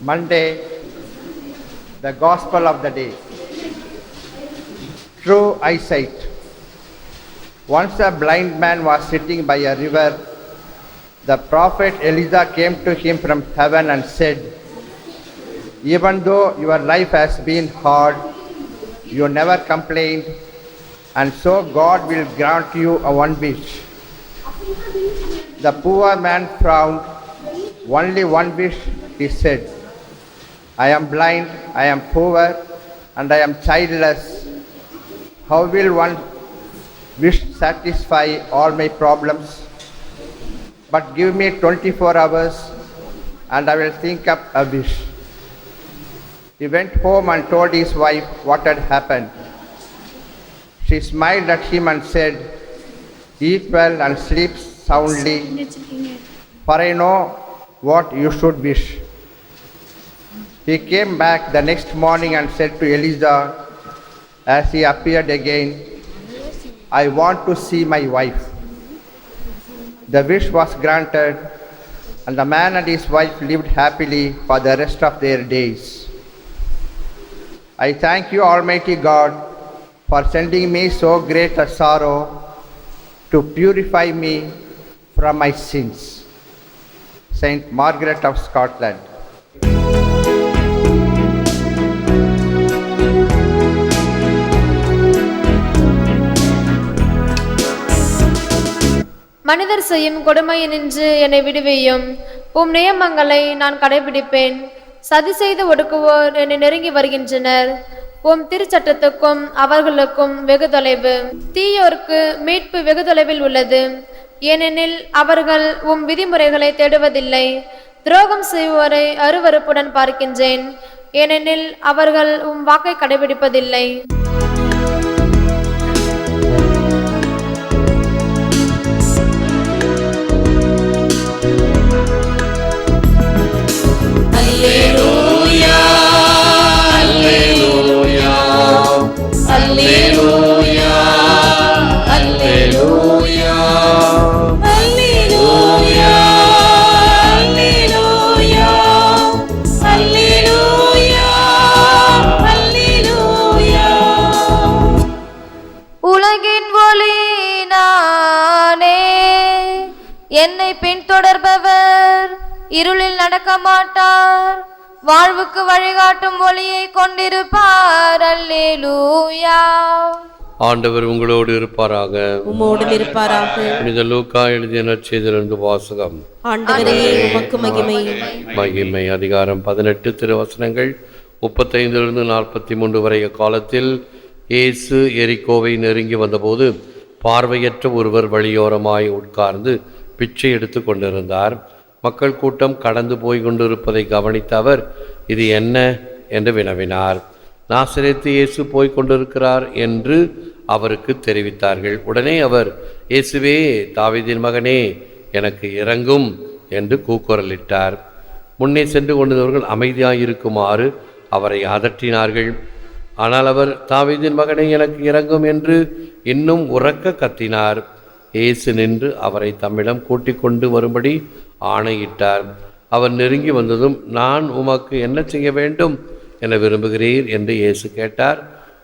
Monday, the Gospel of the day. True eyesight. Once a blind man was sitting by a river. The prophet Elijah came to him from heaven and said, "Even though your life has been hard, you never complained, and so God will grant you a one wish." The poor man frowned. "Only one wish," he said. "I am blind, I am poor, and I am childless. How will one wish satisfy all my problems? But give me 24 hours, and I will think up a wish." He went home and told his wife what had happened. She smiled at him and said, "Eat well and sleep soundly, for I know what you should wish." He came back the next morning and said to Elijah, as he appeared again, "I want to see my wife." The wish was granted, and the man and his wife lived happily for the rest of their days. I thank you, Almighty God, for sending me so great a sorrow to purify me from my sins. Saint Margaret of Scotland. மனிதர் செய்யும் கொடுமையினின்று என்னை விடுவியும். உம் நியமங்களை நான் கடைபிடிப்பேன். சதி செய்து ஒடுக்குவோர் என்னை நெருங்கி வருகின்றனர். உம் திருச்சட்டத்துக்கும் அவர்களுக்கும் வெகு தொலைவு. தீயோர்க்கு மீட்பு வெகு தொலைவில் உள்ளது. ஏனெனில் அவர்கள் உம் விதிமுறைகளை தேடுவதில்லை. துரோகம் செய்வோரை அருவருப்புடன் பார்க்கின்றேன். ஏனெனில் அவர்கள் உம் வாக்கை கடைபிடிப்பதில்லை. உலகின் ஒளி நானே, என்னை பின்தொடர்பவர் இருளில் நடக்க மாட்டார், வாழ்வுக்கு வழிகாட்டும் ஒளியை கொண்டிருப்பார். அல்லேலூயா. ஆண்டவர் உங்களோடு இருப்பாராக. உம்மோடும் இருப்பாராக. புனித லூக்கா எழுதிய நற்செய்தியிலிருந்து வாசகம். ஆண்டவரே உமக்கு மகிமை. மகிமை. அதிகாரம் 18. திருவசனங்கள் 35 43 வரை. காலத்தில் இயேசு எரிகோவை நெருங்கி வந்தபோது பார்வையற்ற ஒருவர் வழியோரமாய் உட்கார்ந்து பிச்சை எடுத்து கொண்டிருந்தார். மக்கள் கூட்டம் கடந்து போய் கொண்டிருப்பதை கவனித்த அவர், "இது என்ன?" என்று வினவினார். நாசரேத்து இயேசு போய் கொண்டிருக்கிறார் என்று அவருக்கு தெரிவித்தார்கள். உடனே அவர், "இயேசுவே, தாவீதின் மகனே, எனக்கு இரங்கும்" என்று கூக்குரலிட்டார். முன்னே சென்று கொண்டிருந்தவர்கள் அமைதியாயிருக்குமாறு அவரை அதட்டினார்கள். ஆனால் அவர், "தாவீதின் மகனே, எனக்கு இரங்கும்" என்று இன்னும் உரக்க கத்தினார். இயேசு நின்று அவரை தம்மிடம் கூட்டிக் கொண்டு வரும்படி ஆணையிட்டார். அவர் நெருங்கி வந்ததும், "நான் உமக்கு என்ன செய்ய வேண்டும் என விரும்புகிறீர்?" என்று இயேசு கேட்டார்.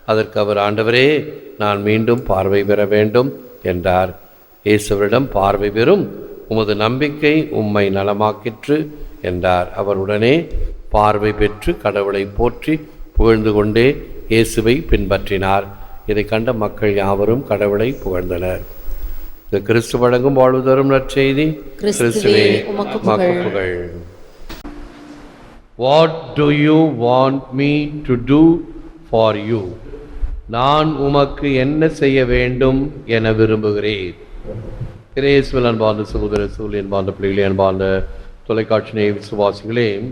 அதற்கு அவர், "ஆண்டவரே, நான் மீண்டும் பார்வை பெற வேண்டும்" என்றார். இயேசுவரிடம், "பார்வை பெறும், உமது நம்பிக்கை உம்மை நலமாக்கிற்று" என்றார். அவர் உடனே பார்வை பெற்று கடவுளை போற்றி புகழ்ந்து கொண்டே இயேசுவை பின்பற்றினார். இதை கண்ட மக்கள் யாவரும் கடவுளை புகழ்ந்தனர். இது கிறிஸ்து வழங்கும் வாழ்வு தரும் நற்செய்தி. கிறிஸ்துவே உமக்கு புகழ். What do you want me to do for you? நான் உமக்கு என்ன செய்ய வேண்டும் என விரும்புகிறேன். இயேசுவில் அன்பார்ந்த சகோதர சகோதரி, அன்பார்ந்த பிள்ளைகளே, அன்பார்ந்த தொலைக்காட்சி நேய விசுவாசிகளே,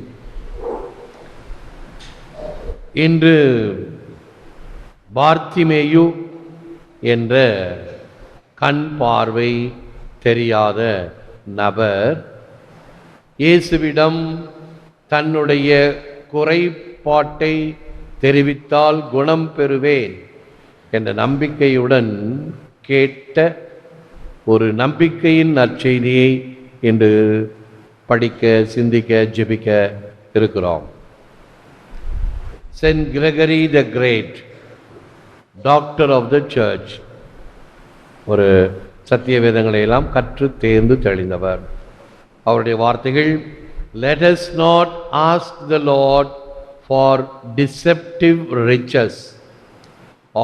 இன்று பார்த்திமேயு என்ற கண் பார்வை தெரியாத நபர் இயேசுவிடம் தன்னுடைய குறைபாட்டை தெரிவித்தால் குணம் பெறுவேன் என்ற நம்பிக்கையுடன் கேட்ட ஒரு நம்பிக்கையின் நற்செய்தியை இன்று படிக்க, சிந்திக்க, ஜெபிக்க இருக்கிறோம். Saint Gregory the Great, doctor of the church, ஒரு சத்திய வேதங்களை எல்லாம் கற்று தேர்ந்து தெளிந்தவர். அவருடைய வார்த்தைகள், let us not ask the Lord for deceptive riches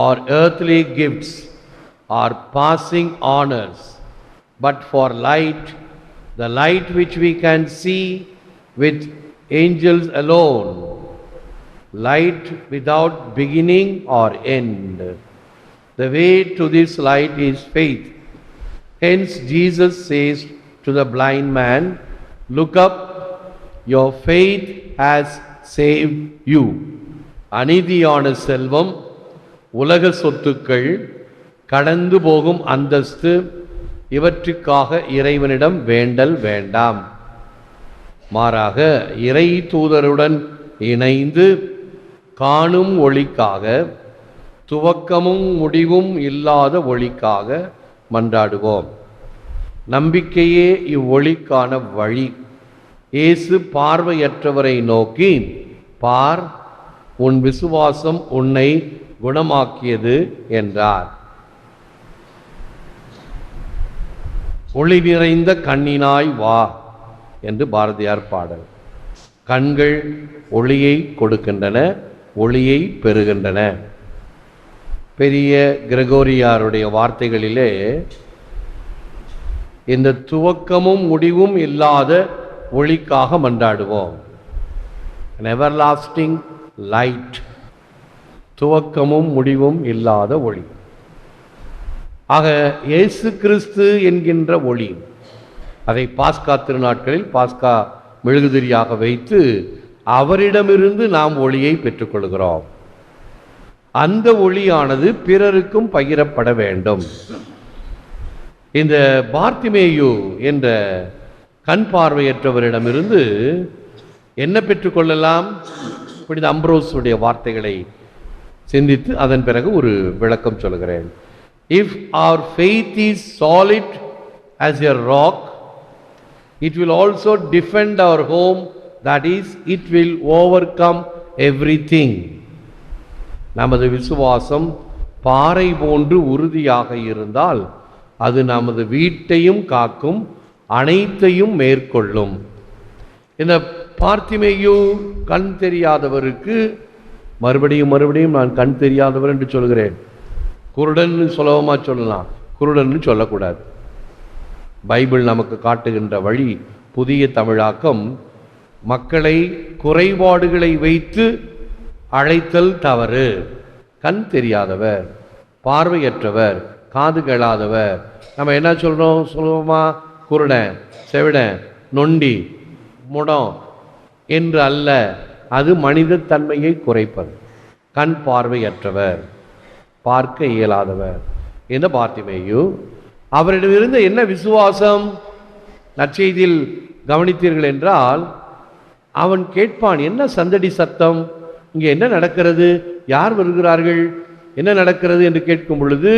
or earthly gifts or passing honors, but for light, the light which we can see with angels alone, light without beginning or end. The way to this light is faith. Hence Jesus says to the blind man, look up, your faith has saved you. அநீதியான செல்வம், உலக சொத்துக்கள், கடந்து போகும் அந்தஸ்து, இவற்றுக்காக இறைவனிடம் வேண்டல் வேண்டாம். மாறாக இறை தூதருடன் இணைந்து காணும் ஒளிக்காக, துவக்கமும் முடிவும் இல்லாத ஒளிக்காக மன்றாடுவோம். நம்பிக்கையே இவ்வொளிக்கான வழி. இயேசு பார்வையற்றவரை நோக்கி, பார், உன் விசுவாசம் உன்னை குணமாக்கியது என்றார். ஒளி நிறைந்த கண்ணினாய் வா என்று பாரதியார் பாடல். கண்கள் ஒளியை கொடுக்கின்றன, ஒளியை பெறுகின்றன. பெரிய கிரகோரியாருடைய வார்த்தைகளிலே இந்த துவக்கமும் முடிவும் இல்லாத ஒளிக்காக மன்றாடுவோம். an everlasting light, துவக்கமும் முடிவும் இல்லாத ஒளி. ஆக இயேசு கிறிஸ்து என்கின்ற ஒளி, அதை பாஸ்கா திருநாட்களில் பாஸ்கா மெழுகுதிரியாக வைத்து அவரிடமிருந்து நாம் ஒளியை பெற்றுக்கொள்கிறோம். அந்த ஒளியானது பிறருக்கும் பகிரப்பட வேண்டும். இந்த பார்த்திமேயு என்ற கண் பார்வையற்றவரிடமிருந்து என்ன பெற்றுக்கொள்ளலாம்? புனித அம்ப்ரோஸுடைய வார்த்தைகளை சிந்தித்து அதன் பிறகு ஒரு விளக்கம் சொல்கிறேன். If our faith is solid as a rock, it will also defend our home, that is, it will overcome everything. நமது விசுவாசம் பாறை போன்று உறுதியாக இருந்தால் அது நமது வீட்டையும் காக்கும், அனைத்தையும் மேற்கொள்ளும். இந்த பார்த்திமேயு கண் தெரியாதவருக்கு, மறுபடியும் நான் கண் தெரியாதவர் என்று சொல்கிறேன். குருடன் சுலபமாக சொல்லலாம், குருடன் சொல்லக்கூடாது. பைபிள் நமக்கு காட்டுகின்ற வழி, புதிய தமிழாக்கம், மக்களை குறைபாடுகளை வைத்து அழைத்தல் தவறு. கண் தெரியாதவர், பார்வையற்றவர், காது கேளாதவர், நம்ம என்ன சொல்கிறோம் சுலபமா? குருடன், செவிடன், நொண்டி, முடம் என்று அல்ல. அது மனித தன்மையை குறைப்பது. கண் பார்வையற்றவர், பார்க்க இயலாதவர். இந்த பார்த்திமேயு, அவரிடமிருந்து என்ன விசுவாசம்? நற்செய்தியில் கவனித்தீர்கள் என்றால் அவன் கேட்பான், என்ன சந்தடி சத்தம், இங்கே என்ன நடக்கிறது, யார் வருகிறார்கள், என்ன நடக்கிறது என்று கேட்கும் பொழுது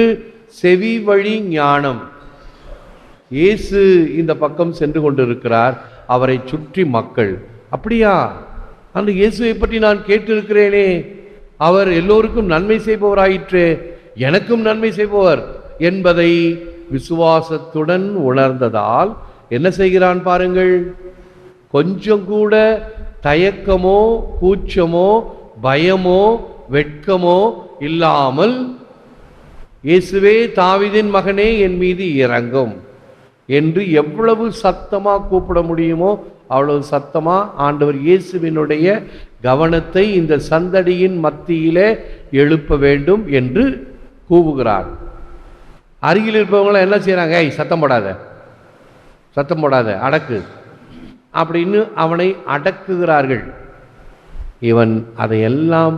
செவி வழி ஞானம். இயேசு இந்த பக்கம் சென்று கொண்டிருக்கிறார், அவரை சுற்றி மக்கள். அப்படியா, அந்த இயேசுவை பற்றி நான் கேட்டிருக்கிறேனே, அவர் எல்லோருக்கும் நன்மை செய்பவராயிற்றே, எனக்கும் நன்மை செய்பவர் என்பதை விசுவாசத்துடன் உணர்ந்ததால் என்ன செய்கிறான் பாருங்கள். கொஞ்சம் கூட தயக்கமோ கூச்சமோ பயமோ வெட்கமோ இல்லாமல், இயேசுவே தாவீதின் மகனே என் மீது இறங்கும் என்று எவ்வளவு சத்தமா கூப்பிட முடியுமோ அவ்வளவு சத்தமா ஆண்டவர் இயேசுவினுடைய கவனத்தை இந்த சந்தடியின் மத்தியிலே எழுப்ப வேண்டும் என்று கூவுகிறார். அருகில் இருப்பவங்களாம் என்ன செய்யறாங்க? சத்தம் போடாத அடக்கு அப்படின்னு அவனை அடக்குகிறார்கள். இவன் அதையெல்லாம்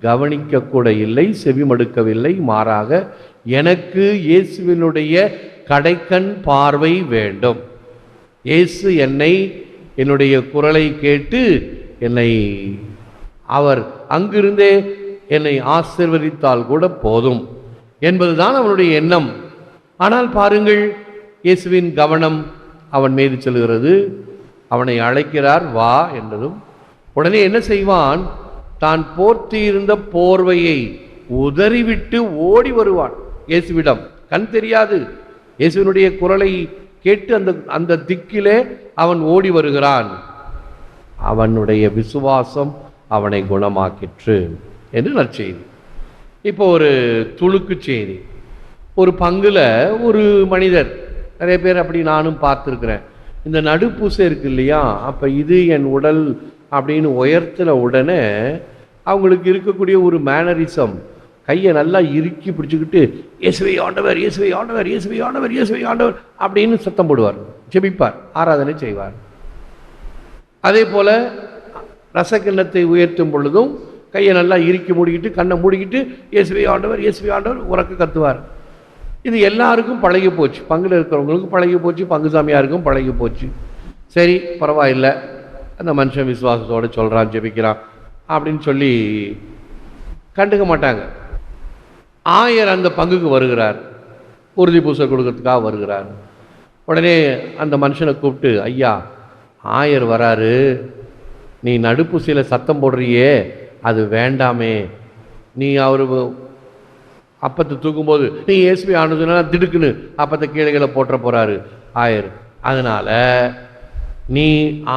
கவனிக்க கூட இல்லை, செவிமடுக்கவில்லை. மாறாக, எனக்கு இயேசுவினுடைய கடைக்கண் பார்வை வேண்டும், இயேசு என்னுடைய குரலை கேட்டு அவர் அங்கிருந்தே என்னை ஆசீர்வதித்தால் கூட போதும் என்பதுதான் அவனுடைய எண்ணம். ஆனால் பாருங்கள், இயேசுவின் கவனம் அவன் மீது செல்கிறது. அவனை அழைக்கிறார், வா என்றதும் உடனே என்ன செய்வான்? தான் போர்த்தியிருந்த போர்வையை உதறிவிட்டு ஓடி வருவான் இயேசுவிடம். கண் தெரியாது, இயேசுவினுடைய குரலை கேட்டு அந்த திக்கிலே அவன் ஓடி வருகிறான். அவனுடைய விசுவாசம் அவனை குணமாக்கிற்று என்று நற்செய்தி. இப்போ ஒரு துணுக்கு செய்தி. ஒரு பங்குல ஒரு மனிதர், நிறைய பேர் அப்படி நானும் பார்த்துருக்குறேன், இந்த நடுப்பூசை இருக்கு இல்லையா, அப்போ இது என் உடல் அப்படின்னு உயர்த்தின உடனே அவங்களுக்கு இருக்கக்கூடிய ஒரு மேனரிசம், கையை நல்லா இறுக்கி பிடிச்சிக்கிட்டு இயேசுவை ஆண்டவர், இயேசுவை ஆண்டவர், இயேசுவை ஆண்டவர், இயேசுவை ஆண்டவர் அப்படின்னு சத்தம் போடுவார், ஜெபிப்பார், ஆராதனை செய்வார். அதே போல ரசக்கிண்ணத்தை உயர்த்தும் பொழுதும் கையை நல்லா இறுக்கி மூடிக்கிட்டு கண்ணை மூடிக்கிட்டு இயேசுவை ஆண்டவர், இயேசுவை ஆண்டவர் உறக்க கத்துவார். இது எல்லாருக்கும் பழகி போச்சு, பங்குல இருக்கிறவங்களுக்கும் பழகி போச்சு, பங்கு சாமியாருக்கும் பழகி போச்சு. சரி பரவாயில்லை, அந்த மனுஷன் விசுவாசத்தோடு சொல்கிறான், ஜெபிக்கிறான் அப்படின்னு சொல்லி கண்டுக்க மாட்டாங்க. ஆயர் அந்த பங்குக்கு வருகிறார், உறுதி பூசை கொடுக்கறதுக்காக வருகிறார். உடனே அந்த மனுஷனை கூப்பிட்டு, ஐயா ஆயர் வராரு, நீ நடுப்பூசையில் சத்தம் போடுறியே அது வேண்டாமே, நீ அவர் அப்பத்தை தூக்கும்போது நீ இயேசுவை ஆனதுன்னா திடுக்குன்னு அப்பத்தை கீழே போட்டுற போகிறாரு ஆயர், அதனால் நீ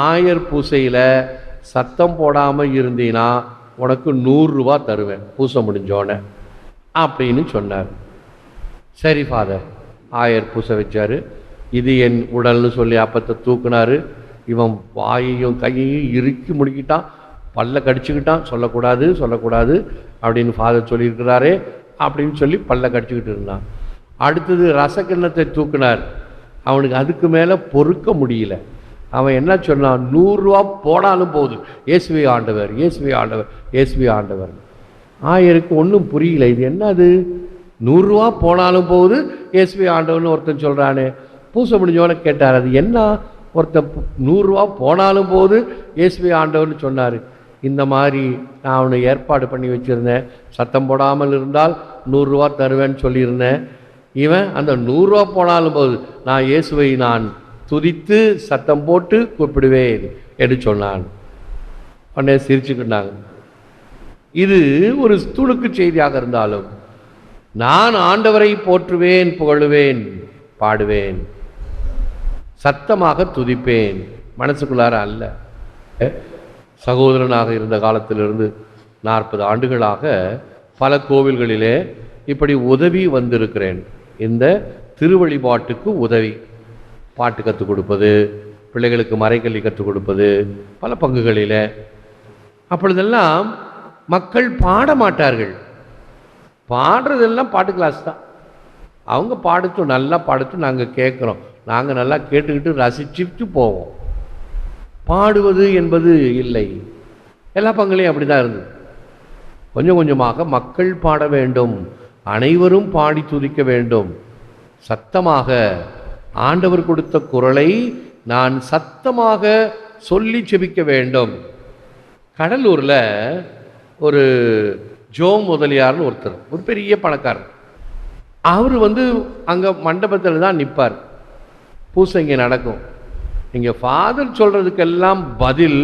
ஆயர் பூசையில் சத்தம் போடாமல் இருந்தீன்னா உனக்கு 100 ரூபா தருவேன் பூசை முடிஞ்சோடனே அப்படின்னு சொன்னார். சரி ஃபாதர், ஆயர் பூசை வச்சார். இது என் உடல்னு சொல்லி அப்பத்தை தூக்குனாரு. இவன் வாயையும் கையையும் இறுக்கி முடிக்கிட்டான், பல்ல கடிச்சுக்கிட்டான், சொல்லக்கூடாது அப்படின்னு ஃபாதர் சொல்லியிருக்கிறாரே அப்படின்னு சொல்லி பல்ல கடிச்சுக்கிட்டு இருந்தான். அடுத்தது ரசக்கிண்ணத்தை தூக்குனார். அவனுக்கு அதுக்கு மேலே பொறுக்க முடியல. அவன் என்ன சொன்னான், 100 ரூபா போனாலும் போகுது, இயேசுவை ஆண்டவர், இயேசுவை ஆண்டவர், இயேசுவை ஆண்டவர். ஆயருக்கு ஒன்றும் புரியல, இது என்னது 100 ரூபா போனாலும் போகுது இயேசுவை ஆண்டவர்னு ஒருத்தன் சொல்கிறானே. பூசை முடிஞ்சவனை கேட்டார், அது என்ன, ஒருத்தன் 100 ரூபா போனாலும் போகுது இயேசுவை ஆண்டவர்னு சொன்னார். இந்த மாதிரி நான் அவனை ஏற்பாடு பண்ணி வச்சுருந்தேன், சத்தம் போடாமல் இருந்தால் 100 ரூபா தருவேன்னு சொல்லியிருந்தேன். இவன் அந்த 100 ரூபா போனாலும் போது நான் இயேசுவை நான் துதித்து சத்தம் போட்டு கூப்பிடுவேன் என்று சொன்னான். உடனே சிரிச்சுக்கிட்டாங்க. இது ஒரு துணுக்கு செய்தியாக இருந்தாலும், நான் ஆண்டவரை போற்றுவேன், புகழுவேன், பாடுவேன், சத்தமாக துதிப்பேன், மனசுக்குள்ளார அல்ல. சகோதரனாக இருந்த காலத்திலிருந்து 40 ஆண்டுகளாக பல கோவில்களிலே இப்படி உதவி வந்திருக்கிறேன். இந்த திருவழிபாட்டுக்கு உதவி, பாட்டு கற்றுக் கொடுப்பது, பிள்ளைகளுக்கு மறைக்கல்வி கற்றுக் கொடுப்பது பல பங்குகளில். அப்பொழுதெல்லாம் மக்கள் பாட மாட்டார்கள், பாடுறதெல்லாம் பாட்டு கிளாஸ் தான். அவங்க பாடட்டும், நல்லா பாடட்டும், நாங்கள் கேட்குறோம், நாங்கள் நல்லா கேட்டுக்கிட்டு ரசிச்சுட்டு போவோம். பாடுவது என்பது இல்லை. எல்லா பங்குலையும் அப்படி தான் இருந்தது. கொஞ்சம் கொஞ்சமாக மக்கள் பாட வேண்டும், அனைவரும் பாடி துதிக்க வேண்டும். சத்தமாக ஆண்டவர் கொடுத்த குரலை நான் சத்தமாக சொல்லி செபிக்க வேண்டும். கடலூரில் ஒரு ஜோம் முதலியார்னு ஒருத்தர், ஒரு பெரிய பணக்காரர். அவர் அங்கே மண்டபத்தில் தான் நிற்பார். பூசை இங்கே நடக்கும். இங்கே ஃபாதர் சொல்கிறதுக்கெல்லாம் பதில்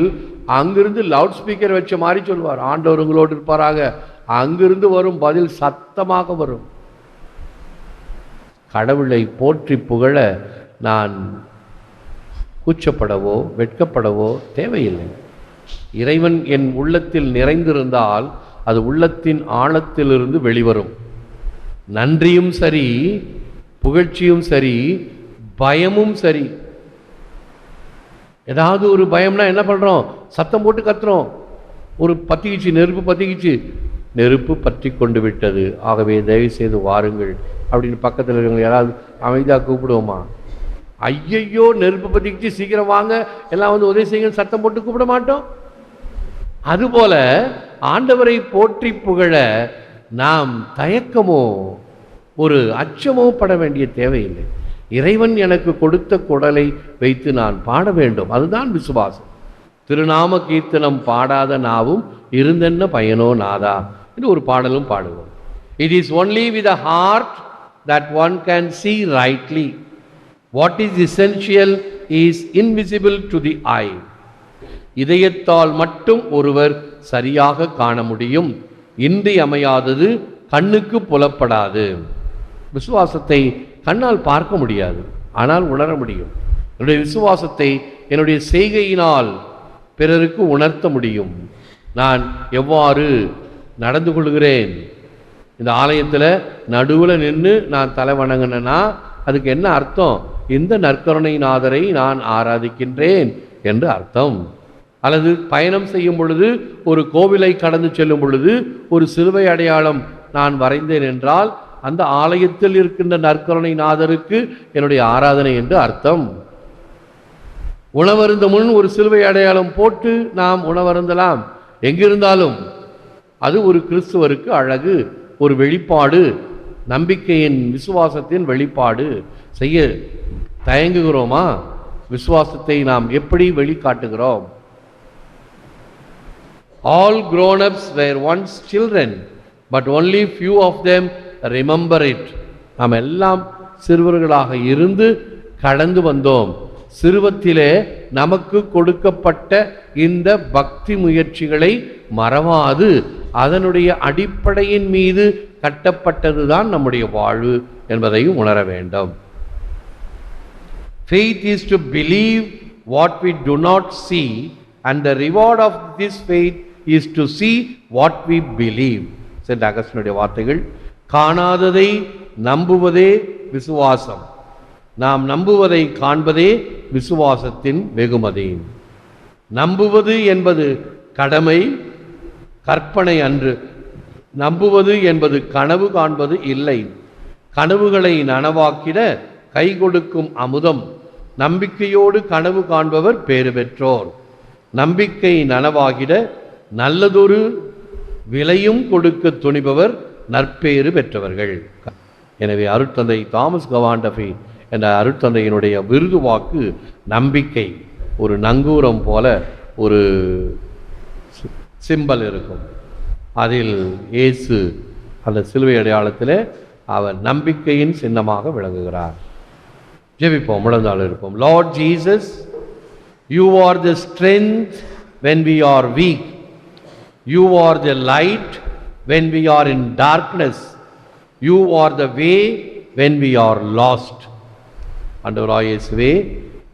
அங்கிருந்து லவுட் ஸ்பீக்கர் வச்ச மாதிரி சொல்லுவார். ஆண்டவருங்களோடு இருப்பாராக, அங்கிருந்து வரும் பதில் சத்தமாக வரும். கடவுளை போற்றி புகழ நான் கூச்சப்படவோ வெட்கப்படவோ தேவையில்லை. இறைவன் என் உள்ளத்தில் நிறைந்திருந்தால் அது உள்ளத்தின் ஆழத்திலிருந்து வெளிவரும். நன்றியும் சரி, புகழ்ச்சியும் சரி, பயமும் சரி. ஏதாவது ஒரு பயம்னா என்ன பண்ணுறோம், சத்தம் போட்டு கத்துறோம். ஒரு பற்றிக்கிச்சு, நெருப்பு பற்றிக்கிச்சு, நெருப்பு பற்றி கொண்டு விட்டது, ஆகவே தயவு செய்து வாருங்கள் அப்படின்னு பக்கத்தில் இருக்கிறவங்க யாராவது அமைதியாக கூப்பிடுவோமா? ஐயையோ நெருப்பு பற்றிக்கிச்சு, சீக்கிரம் வாங்க, எல்லாம் உதவி செய்யுங்க சத்தம் போட்டு கூப்பிட மாட்டோம். அதுபோல ஆண்டவரை போற்றி புகழ நாம் தயக்கமோ ஒரு அச்சமோ பட வேண்டிய தேவையில்லை. இறைவன் எனக்கு கொடுத்த குடலை வைத்து நான் பாட வேண்டும், அதுதான் விசுவாசம். திருநாம கீர்த்தனம் பாடாத நாவும் இருந்தென்ன பயனோ நாதா என்று ஒரு பாடலும் பாடுவோம். It is only with a heart that one can see rightly. What is essential is invisible to the eye. இதயத்தால் மட்டும் ஒருவர் சரியாக காண முடியும். இன்றியமையாதது கண்ணுக்கு புலப்படாது. விசுவாசத்தை கண்ணால் பார்க்க முடியாது, ஆனால் உணர முடியும். என்னுடைய விசுவாசத்தை என்னுடைய செய்கையினால் பிறருக்கு உணர்த்த முடியும். நான் எவ்வாறு நடந்து கொள்கிறேன், இந்த ஆலயத்தில் நடுவில் நின்று நான் தலை வணங்கினேன்னா அதுக்கு என்ன அர்த்தம்? இந்த நற்கருணை நாதரை நான் ஆராதிக்கின்றேன் என்று அர்த்தம். அல்லது பயணம் செய்யும் பொழுது, ஒரு கோவிலை கடந்து செல்லும் பொழுது ஒரு சிலுவை அடையாளம் நான் வரைந்தேன் என்றால் அந்த ஆலயத்தில் இருக்கின்ற நற்கருணை நாதருக்கு என்னுடைய ஆராதனை என்று அர்த்தம். உணவருந்த முன் ஒரு சிலுவை அடையாளம் போட்டு நாம் உணவருந்தலாம். எங்கிருந்தாலும் அது ஒரு கிறிஸ்துவருக்கு அழகு, ஒரு வெளிப்பாடு, நம்பிக்கையின் விசுவாசத்தின் வெளிப்பாடு. செய்ய தயங்குகிறோமா? விசுவாசத்தை நாம் எப்படி வெளிக்காட்டுகிறோம்? All grown-ups were once children, but only few of them remember it. நாம் எல்லாம் சிறுவர்களாக இருந்து கடந்து வந்தோம். சிறுவத்திலே நமக்கு கொடுக்கப்பட்ட இந்த பக்தி முயற்சிகளை மறவாது அதனுடைய அடிப்படையின் மீது கட்டப்பட்டதுதான் நம்முடைய வாழ்வு என்பதையும் உணர வேண்டும். Faith is to believe what we do not see, and the reward of this faith is to see what we believe. சென்ற அகஸ்டினுடைய வார்த்தைகள். காணாததை நம்புவதே விசுவாசம். நாம் நம்புவதை காண்பதே விசுவாசத்தின் வெகுமதி. நம்புவது என்பது கடமை, கற்பனை அன்று. நம்புவது என்பது கனவு காண்பது இல்லை. கனவுகளை நனவாக்கிட கை கொடுக்கும் அமுதம். நம்பிக்கையோடு கனவு காண்பவர் பேறு பெற்றோர். நம்பிக்கை நனவாகிட நல்லதொரு விலையும் கொடுக்க துணிபவர் நற்பேறு பெற்றவர்கள். எனவே அருட்தந்தை தாமஸ் கவாண்டபி என்ற அருட்தந்தையினுடைய விருது வாக்கு நம்பிக்கை. ஒரு நங்கூரம் போல ஒரு சிம்பல் இருக்கும். அதில் இயேசு அந்த சிலுவை அடையாளத்தில் அவர் நம்பிக்கையின் சின்னமாக விளங்குகிறார். ஜெபிப்போம், முழந்தாள் இருப்போம். Lord Jesus, you are the strength when we are weak. You are the light when we are in darkness. You are the way when we are lost. ஆண்டவராகிய இயேசுவே,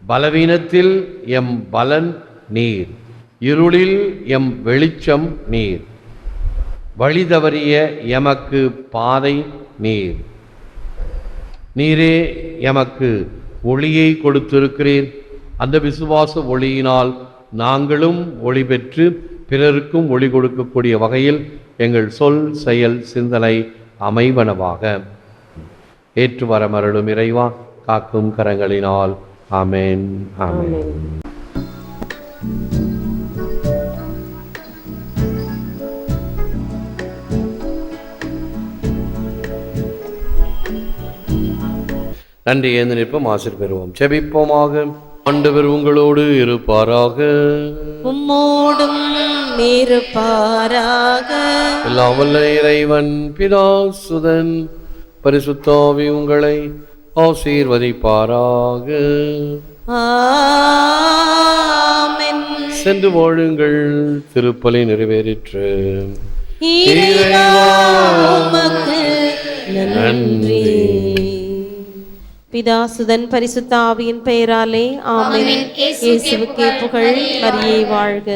பலவீனத்தில் எம் பலன் நீர், இருளில் எம் வெளிச்சம் நீர், வழி தவறிய எமக்கு பாதை நீர். நீரே எமக்கு ஒளியை கொடுத்திருக்கிறீர். அந்த விசுவாச ஒளியினால் நாங்களும் ஒளி பெற்று பிறருக்கும் ஒளி கொடுக்கக்கூடிய வகையில் எங்கள் சொல், செயல், சிந்தனை அமைவனவாக. ஏற்று வர மருளும் இறைவா, காக்கும் கரங்களினால். ஆமென், ஆமென். நன்றி ஏந்து நிற்போம், ஆசிர் பெறுவோம். ஜெபிப்போமாக. ஆண்டவர் உங்களோடு இருப்பாராக, உம்மோடும் இருப்பாராக. எல்லாம் வல்ல இறைவன் பிதா, சுதன், பரிசுத்த ஆவி உங்களை ஆசீர்வதிப்பாராக. ஆமென். சென்று வாழுங்கள், திருப்பலி நிறைவேறிற்று. இறைவா உமக்கு நன்றி. பிதா, சுதன், பரிசுத்த ஆவியின் பெயராலே ஆமென். இயேசுவுக்கே புகழ். மரியே வாழ்க.